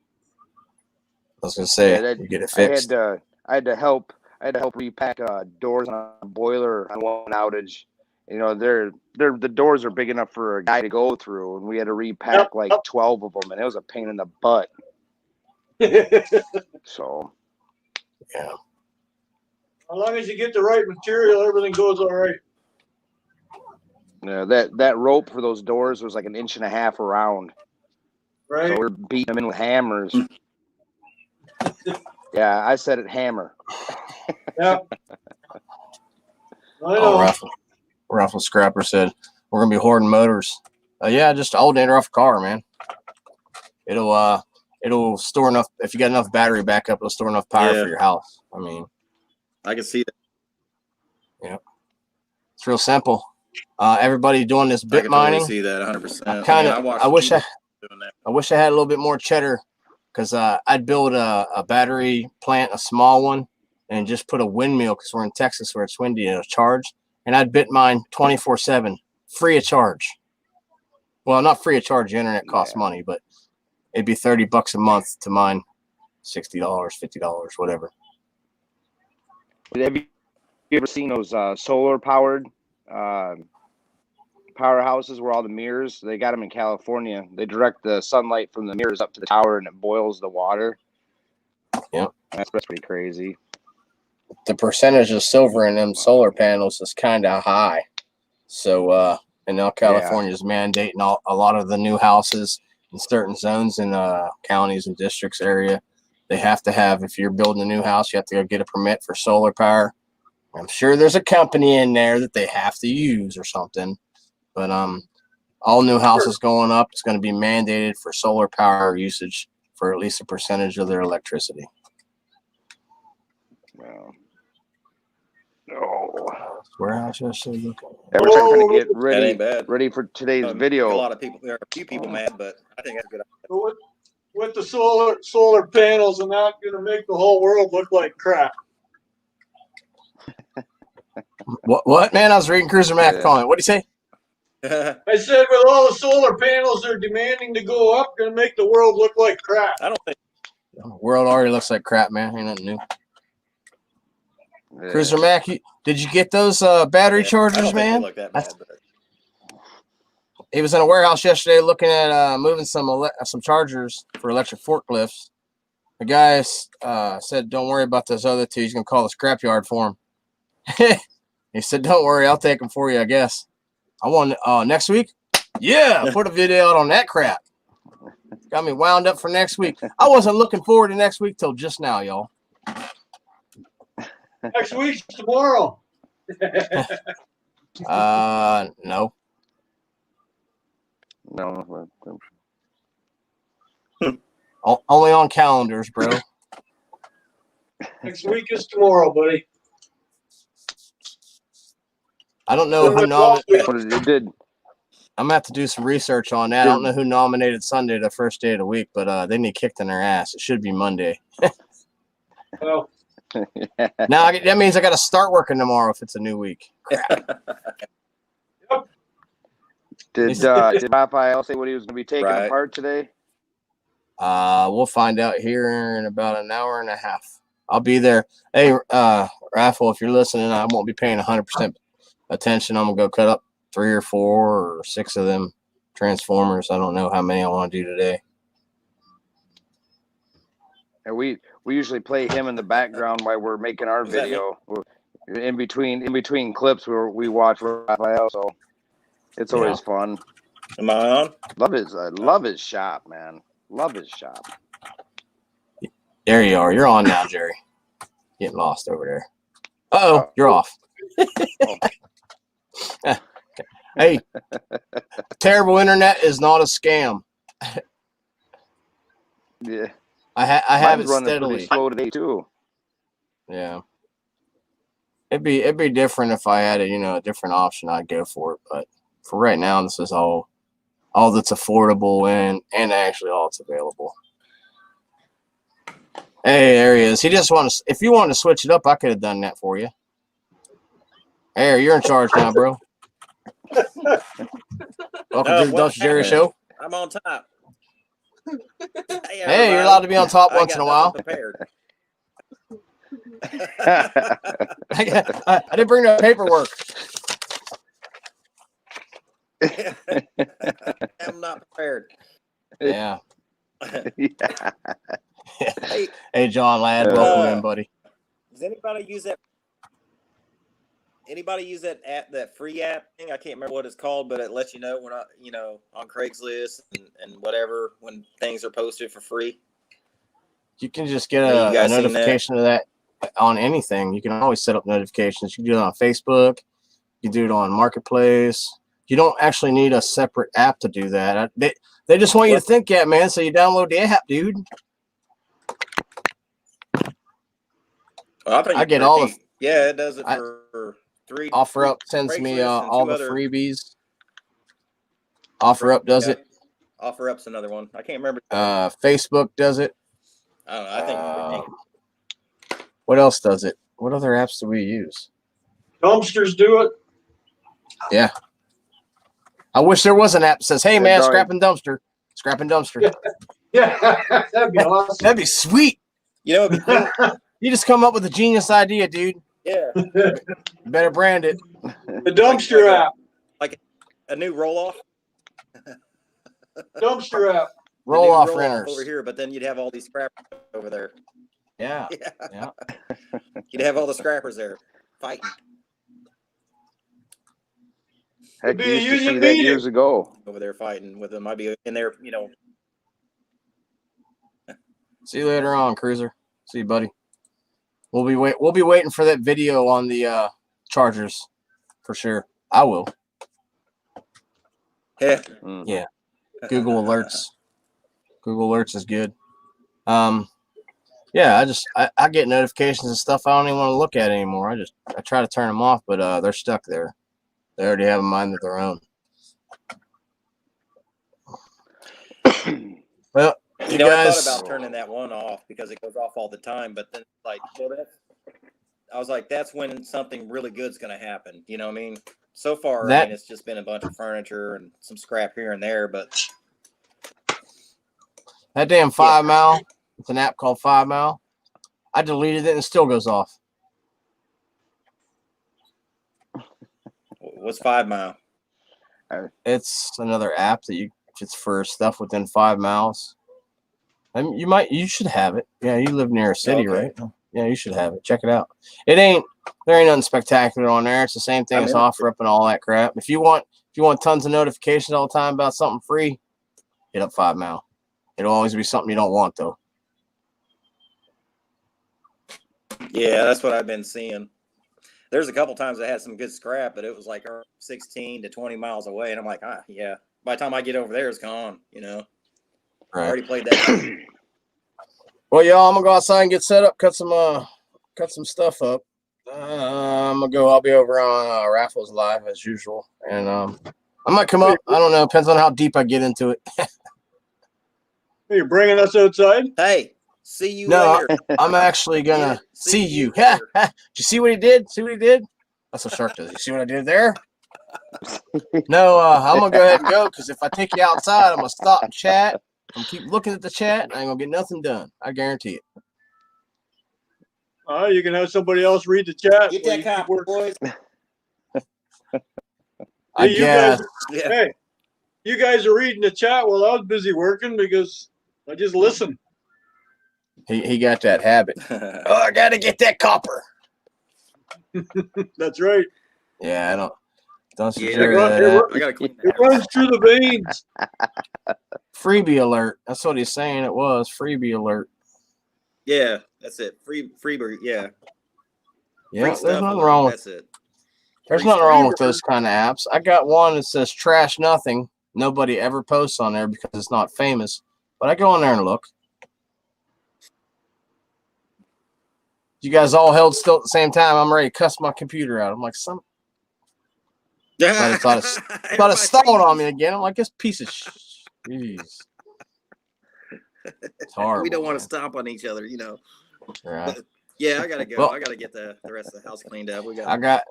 I was gonna say, you get it fixed. I had to help I had to help repack doors on a boiler on one outage. You know, the doors are big enough for a guy to go through, and we had to repack like 12 of them, and it was a pain in the butt. So, Yeah. As long as you get the right material, everything goes all right. Yeah, that rope for those doors was like 1.5 inches around. Right. So we're beating them in with hammers. Yeah, I said it, hammer. Yeah. I Oh, know. Raffle Scrapper said we're gonna be hoarding motors. Yeah, just alternator off a car, man. It'll store enough. If you got enough battery backup, it'll store enough power for your house. I mean, I can see that. Yeah, it's real simple. Everybody doing this bit I can mining. totally see that 100%. I wish I had a little bit more cheddar, because I'd build a battery plant, a small one, and just put a windmill, because we're in Texas where it's windy, and it'll charge. And I'd bit mine 24/7, free of charge. Well, not free of charge. The internet costs money, but it'd be $30 a month to mine, $60, $50, whatever. Have you ever seen those solar powered powerhouses where all the mirrors? They got them in California. They direct the sunlight from the mirrors up to the tower, and it boils the water. Yeah, that's pretty crazy. The percentage of silver in them solar panels is kind of high. So, and now California is mandating a lot of the new houses in certain zones in counties and districts area. They have to have, if you're building a new house, you have to go get a permit for solar power. I'm sure there's a company in there that they have to use or something. But all new houses going up, it's going to be mandated for solar power usage for at least a percentage of their electricity. Where I should say, look. Yeah, we're trying to get ready for today's video. A lot of people, there are a few people mad, but I think that's a good idea. With the solar panels, and not going to make the whole world look like crap. What man? I was reading Cruiser Mac comment. What do you say? I said, with all the solar panels they're demanding to go up, going to make the world look like crap. I don't think the world already looks like crap, man. Ain't nothing new. Yeah. Cruiser Mac, did you get those battery chargers, I don't man? think they look that bad, but... He was in a warehouse yesterday looking at moving some chargers for electric forklifts. The guy said, "Don't worry about those other two. He's gonna call the scrapyard for him." He said, "Don't worry, I'll take them for you, I guess." I want next week. Yeah, put a video out on that crap. Got me wound up for next week. I wasn't looking forward to next week till just now, y'all. Next week's tomorrow. No. No. Only on calendars, bro. Next week is tomorrow, buddy. I don't know who nominated. I'm gonna have to do some research on that. I don't know who nominated Sunday the first day of the week, but they need kicked in their ass. It should be Monday. Well, now that means I got to start working tomorrow if it's a new week. Crap. Did Raphael say what he was going to be taking apart today? We'll find out here in about an hour and a half. I'll be there. Hey, Raphael, if you're listening, I won't be paying 100% attention. I'm gonna go cut up 3 or 4 or 6 of them transformers. I don't know how many I want to do today. And we usually play him in the background while we're making our video. In between clips where we watch Raphael, so it's always fun. Am I on? Love his shop, man. Love his shop. There you are. You're on now, Jerry. Getting lost over there. Uh-oh, you're off. Hey, terrible internet is not a scam. Yeah. I have it running steadily. Pretty slow today too. Yeah. It'd be different if I had a different option. I'd go for it, but for right now, this is all that's affordable and actually all that's available. Hey, there he is. He just wants. If you wanted to switch it up, I could have done that for you. Hey, you're in charge now, bro. Welcome to the Dutch Jerry Show. I'm on top. Hey, you're allowed to be on top once in a while. I didn't bring no paperwork. I'm not prepared. Yeah. Yeah. Hey, John Ladd, welcome in, buddy. Does anybody use that? Anybody use that app, that free app thing? I can't remember what it's called, but it lets you know when on Craigslist and whatever when things are posted for free. You can just get a notification of that on anything. You can always set up notifications. You can do it on Facebook. You can do it on Marketplace. You don't actually need a separate app to do that. They just want you to think that, man. So you download the app, dude. Well, I get all the. Yeah, it does it for 3. OfferUp sends me all the freebies. OfferUp does it. OfferUp's another one. I can't remember. Facebook does it. I don't know. I think. What else does it? What other apps do we use? Dumpsters do it. Yeah. I wish there was an app that says, "Hey, man, scrapping dumpster." Yeah, that'd be awesome. That'd be sweet. You know, it'd be cool. You just come up with a genius idea, dude. Yeah. Better brand it. The dumpster app. Like a new roll-off. Dumpster app. Roll-off renters. Over here, but then you'd have all these scrappers over there. Yeah. You'd have all the scrappers there fighting. Heck, you used to see that years ago. Over there fighting with them. I'd be in there, See you later on, Cruiser. See you, buddy. We'll be waiting for that video on the Chargers for sure. I will. Yeah. Yeah. Google Alerts. Google Alerts is good. Yeah, I get notifications and stuff. I don't even want to look at it anymore. I try to turn them off, but they're stuck there. They already have a mind of their own. Well, I thought about turning that one off because it goes off all the time. But then, I was like, that's when something really good's going to happen. You know what I mean? So far, it's just been a bunch of furniture and some scrap here and there. But that damn 5 Mile, it's an app called 5 Mile. I deleted it and it still goes off. What's 5 Mile? It's another app that it's for stuff within 5 miles. You should have it. Yeah, you live near a city, right? Yeah, you should have it. Check it out. There ain't nothing spectacular on there. It's the same thing as OfferUp and all that crap. If you want tons of notifications all the time about something free, hit up 5 Mile. It'll always be something you don't want though. Yeah, that's what I've been seeing. There's a couple times I had some good scrap, but it was like 16 to 20 miles away, and I'm like, yeah. By the time I get over there, it's gone. Right. I already played that. Well, y'all, I'm gonna go outside and get set up, cut some stuff up. I'll be over on Raffles Live as usual, and I might come up. I don't know. Depends on how deep I get into it. You're bringing us outside? Hey, see you later. I'm actually gonna see you. Did you see what he did? See what he did? That's what Shark does. You see what I did there? No, I'm gonna go ahead and go because if I take you outside, I'm gonna stop and chat. I'm gonna keep looking at the chat, and I ain't gonna get nothing done. I guarantee it. You can have somebody else read the chat. Get that copy, boys. Hey, you guys are reading the chat while I was busy working because I just listened. He got that habit. I gotta get that copper. That's right. Yeah, I don't. It runs through the veins. Freebie alert. That's what he's saying. It was freebie alert. Yeah, that's it. Freebie. Yeah. Yeah. There's nothing wrong with. That's it. There's nothing wrong with those kind of apps. I got one that says trash nothing. Nobody ever posts on there because it's not famous. But I go on there and look. You guys all held still at the same time. I'm ready to cuss my computer out. I'm like, I thought it stalled on me again. I'm like, this piece of jeez. It's horrible. We don't want to stomp on each other, Right. Yeah, I gotta go. Well, I gotta get the rest of the house cleaned up.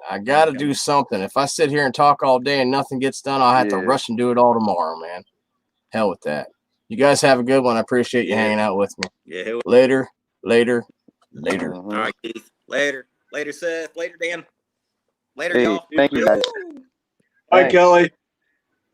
I gotta do something. If I sit here and talk all day and nothing gets done, I'll have to rush and do it all tomorrow, man. Hell with that. You guys have a good one. I appreciate you hanging out with me. Yeah. Later. All right, Keith. Later, Seth. Later, Dan. Later, Hey, y'all. thank you guys. Bye, Thanks. Kelly.